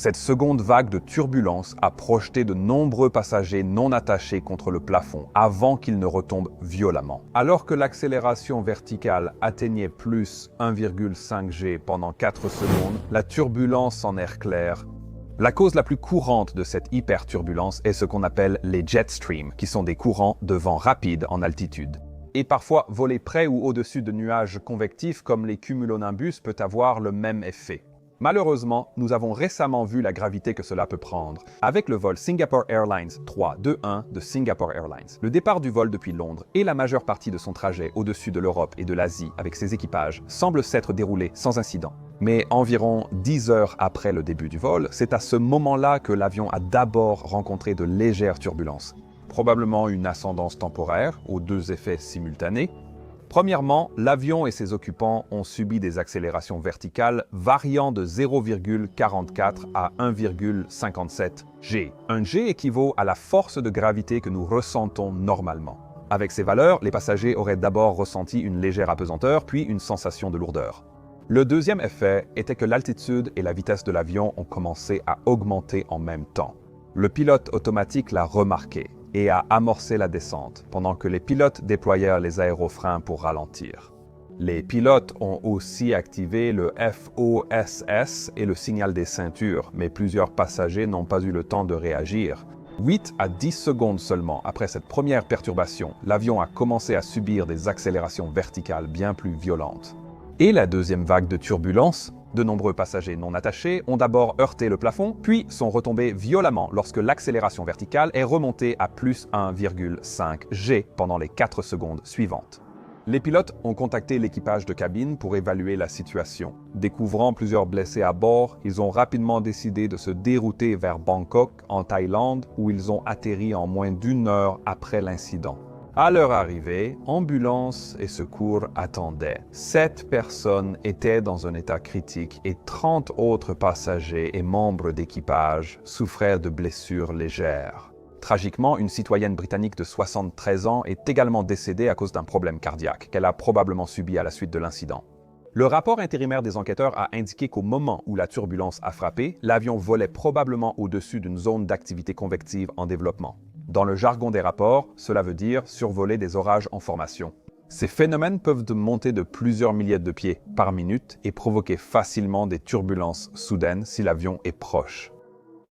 Cette seconde vague de turbulence a projeté de nombreux passagers non attachés contre le plafond avant qu'ils ne retombent violemment. Alors que l'accélération verticale atteignait plus 1,5 G pendant 4 secondes, la turbulence en air clair. La cause la plus courante de cette hyperturbulence est ce qu'on appelle les jet streams, qui sont des courants de vent rapides en altitude. Et parfois, voler près ou au-dessus de nuages convectifs comme les cumulonimbus peut avoir le même effet. Malheureusement, nous avons récemment vu la gravité que cela peut prendre avec le vol Singapore Airlines 321 de Singapore Airlines. Le départ du vol depuis Londres et la majeure partie de son trajet au-dessus de l'Europe et de l'Asie avec ses équipages semblent s'être déroulés sans incident. Mais environ 10 heures après le début du vol, c'est à ce moment-là que l'avion a d'abord rencontré de légères turbulences. Probablement une ascendance temporaire aux deux effets simultanés. Premièrement, l'avion et ses occupants ont subi des accélérations verticales variant de 0,44 à 1,57 G. Un G équivaut à la force de gravité que nous ressentons normalement. Avec ces valeurs, les passagers auraient d'abord ressenti une légère apesanteur, puis une sensation de lourdeur. Le deuxième effet était que l'altitude et la vitesse de l'avion ont commencé à augmenter en même temps. Le pilote automatique l'a remarqué et a amorcé la descente, pendant que les pilotes déployèrent les aérofreins pour ralentir. Les pilotes ont aussi activé le FOSS et le signal des ceintures, mais plusieurs passagers n'ont pas eu le temps de réagir. 8 à 10 secondes seulement après cette première perturbation, l'avion a commencé à subir des accélérations verticales bien plus violentes. Et la deuxième vague de turbulence, de nombreux passagers non attachés ont d'abord heurté le plafond, puis sont retombés violemment lorsque l'accélération verticale est remontée à plus 1,5 G pendant les 4 secondes suivantes. Les pilotes ont contacté l'équipage de cabine pour évaluer la situation. Découvrant plusieurs blessés à bord, ils ont rapidement décidé de se dérouter vers Bangkok, en Thaïlande, où ils ont atterri en moins d'1 heure après l'incident. À leur arrivée, ambulance et secours attendaient. 7 personnes étaient dans un état critique et 30 autres passagers et membres d'équipage souffraient de blessures légères. Tragiquement, une citoyenne britannique de 73 ans est également décédée à cause d'un problème cardiaque qu'elle a probablement subi à la suite de l'incident. Le rapport intérimaire des enquêteurs a indiqué qu'au moment où la turbulence a frappé, l'avion volait probablement au-dessus d'une zone d'activité convective en développement. Dans le jargon des rapports, cela veut dire survoler des orages en formation. Ces phénomènes peuvent monter de plusieurs milliers de pieds par minute et provoquer facilement des turbulences soudaines si l'avion est proche.